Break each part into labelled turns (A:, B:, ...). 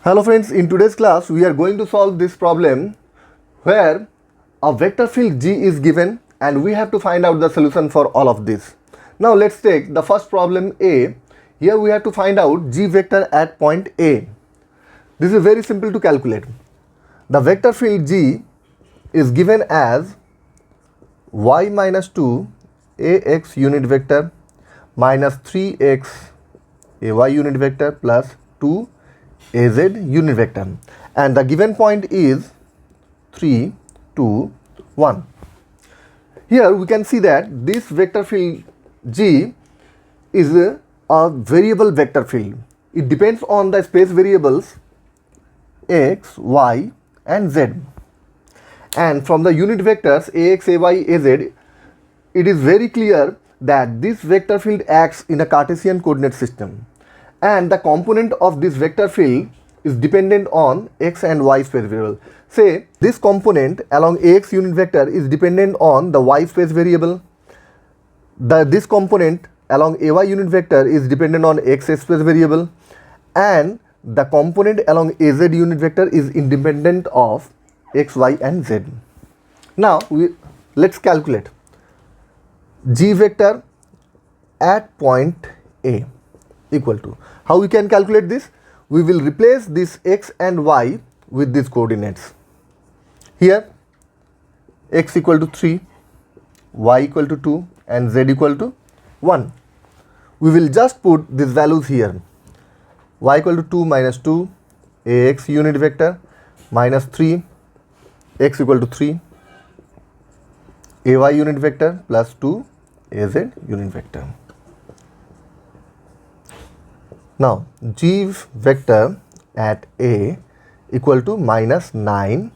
A: Hello friends, in today's class we are going to solve this problem where a vector field G is given and we have to find out the solution for all of this. Now let's take the first problem A. Here we have to find out G vector at point A. This is very simple to calculate. The vector field G is given as y minus 2 ax unit vector minus 3x ay unit vector plus 2 az unit vector, and the given point is 3, 2, 1. Here we can see that this vector field G is a variable vector field. It depends on the space variables x, y and z, and from the unit vectors ax, ay, az, it is very clear that this vector field acts in a Cartesian coordinate system, and the component of this vector field is dependent on x and y space variable. Say this component along ax unit vector is dependent on the y space variable. This component along ay unit vector is dependent on x space variable, and the component along az unit vector is independent of x, y and z. Now let's calculate G vector at point A equal to. How we can calculate this? We will replace this x and y with these coordinates. Here x equal to 3, y equal to 2 and z equal to 1. We will just put these values here. Y equal to 2 minus 2 ax unit vector minus 3 x equal to 3 ay unit vector plus 2 az unit vector. Now G vector at A equal to minus 9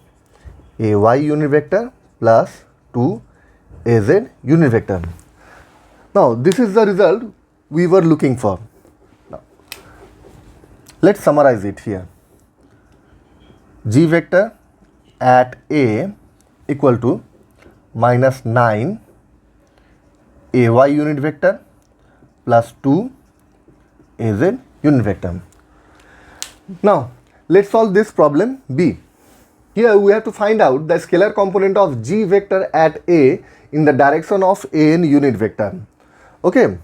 A: ay unit vector plus 2 az unit vector. Now this is the result we were looking for. Now let's summarize it here. G vector at A equal to minus 9 ay unit vector plus 2 az unit vector. Now let's solve this problem B. Here we have to find out the scalar component of G vector at A in the direction of an unit vector. Okay,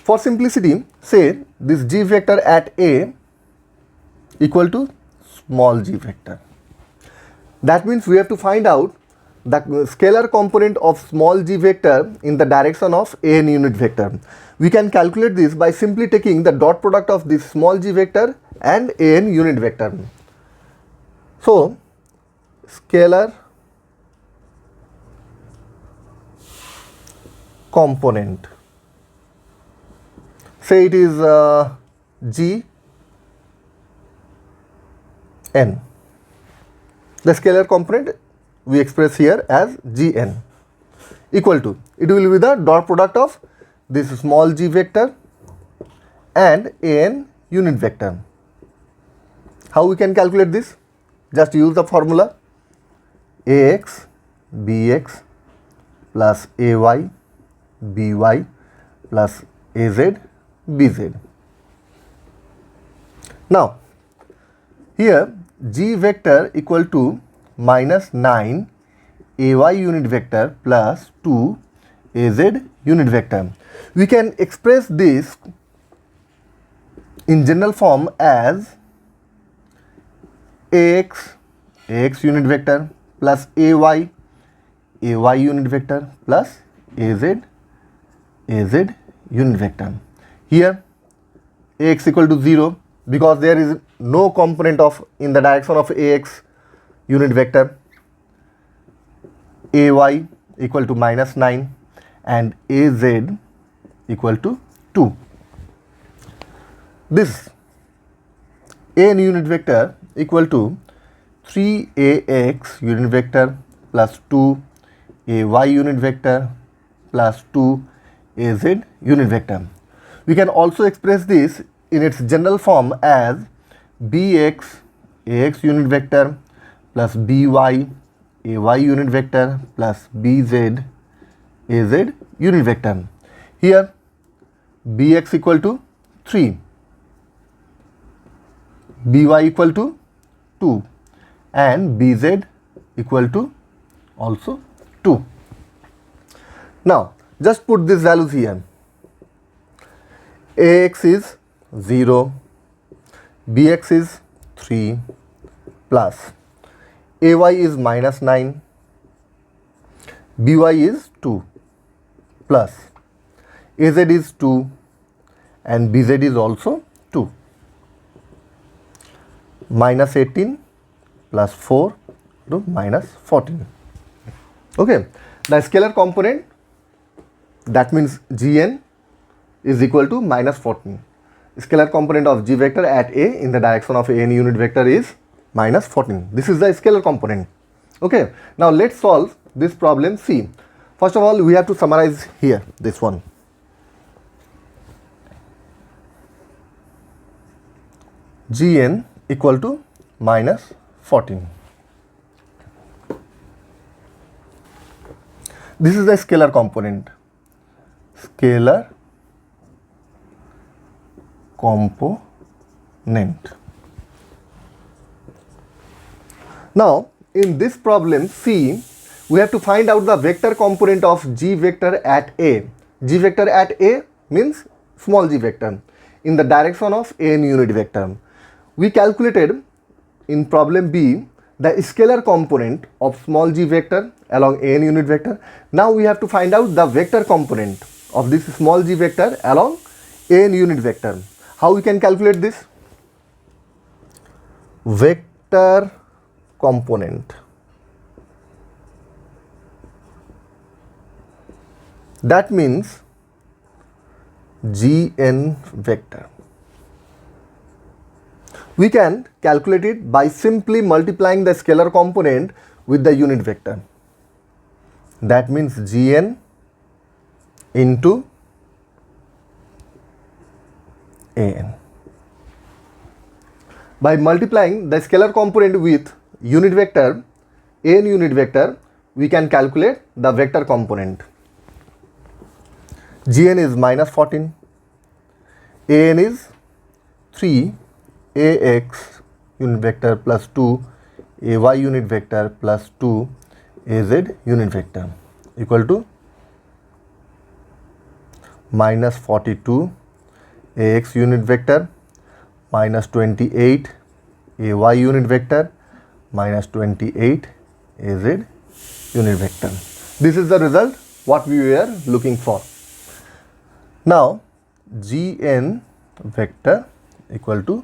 A: for simplicity, say this G vector at A equal to small g vector. That means we have to find out the scalar component of small g vector in the direction of an unit vector. We can calculate this by simply taking the dot product of this small g vector and an unit vector. So scalar component, say it is g n. The scalar component we express here as Gn equal to, it will be the dot product of this small g vector and an unit vector. How we can calculate this? Just use the formula ax bx plus ay by plus az bz. Now here G vector equal to minus 9 ay unit vector plus 2 az unit vector. We can express this in general form as ax unit vector plus ay unit vector plus az unit vector. Here ax equal to 0 because there is no component of in the direction of ax unit vector. Ay equal to minus 9 and az equal to 2. This an unit vector equal to 3ax unit vector plus 2 ay unit vector plus 2 az unit vector. We can also express this in its general form as bx ax unit vector plus by ay unit vector plus bz az unit vector. Here bx equal to 3, by equal to 2 and Bz equal to also 2. Now just put these values here. Ax is 0, Bx is 3 plus Ay is minus 9, By is 2 plus Az is 2 and Bz is also 2. Minus 18 plus 4 to minus 14. Okay, the scalar component, that means Gn is equal to minus 14. Scalar component of G vector at A in the direction of an unit vector is minus 14. This is the scalar component. Okay, now let's solve this problem C. First of all, we have to summarize here this one. Gn equal to minus 14. This is the scalar component. Scalar component. Now, in this problem C, we have to find out the vector component of G vector at A. G vector at A means small g vector in the direction of an unit vector. We calculated in problem B the scalar component of small g vector along an unit vector. Now we have to find out the vector component of this small g vector along an unit vector. How we can calculate this? Vector component. That means Gn vector. We can calculate it by simply multiplying the scalar component with the unit vector. That means Gn into An. By multiplying the scalar component with unit vector, An unit vector, we can calculate the vector component. Gn is minus 14, An is 3 Ax unit vector plus 2 Ay unit vector plus 2 Az unit vector equal to minus 42 Ax unit vector minus 28 Ay unit vector minus 28 Az unit vector. This is the result what we were looking for. Now Gn vector equal to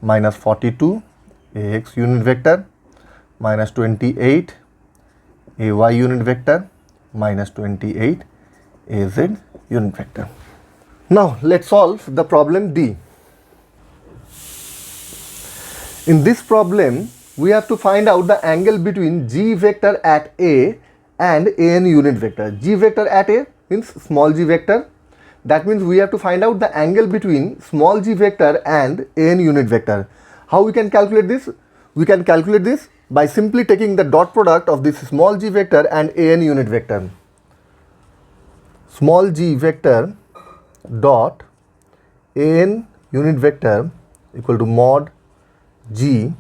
A: minus 42 Ax unit vector minus 28 Ay unit vector minus 28 Az unit vector. Now let's solve the problem D. In this problem, we have to find out the angle between G vector at A and An unit vector. G vector at A means small g vector. That means we have to find out the angle between small g vector and An unit vector. How we can calculate this? We can calculate this by simply taking the dot product of this small g vector and An unit vector. Small g vector dot An unit vector equal to mod G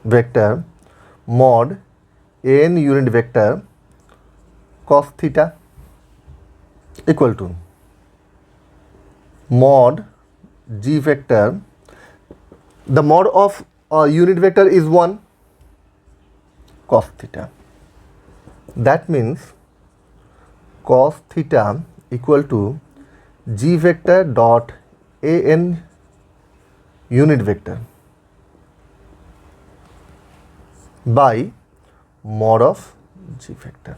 A: vector mod An unit vector cos theta equal to mod G vector. The mod of a unit vector is 1 cos theta. That means cos theta equal to G vector dot An unit vector by mod of G vector.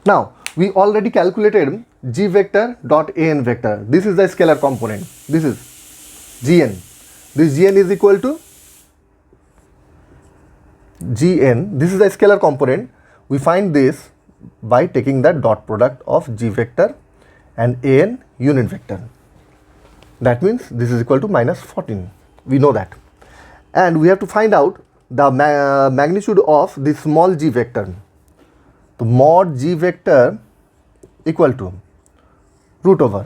A: Now we already calculated G vector dot An vector. This is the scalar component. This is Gn. This Gn is equal to Gn. This is the scalar component. We find this by taking the dot product of G vector and An unit vector. That means this is equal to minus 14. We know that. And we have to find out the magnitude of the small g vector. So mod G vector equal to root over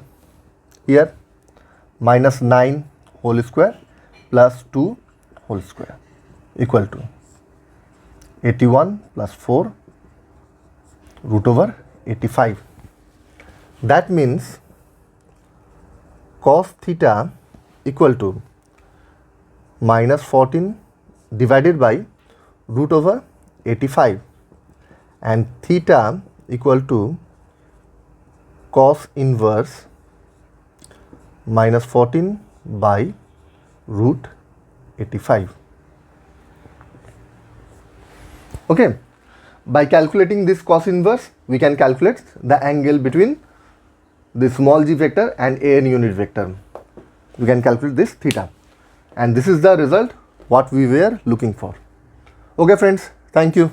A: here minus 9 whole square plus 2 whole square equal to 81 plus 4 root over 85. That means cos theta equal to minus 14 divided by root over 85, and theta equal to cos inverse minus 14 by root 85. Okay, by calculating this cos inverse, we can calculate the angle between the small g vector and an unit vector. We can calculate this theta, and this is the result what we were looking for. Okay friends, thank you.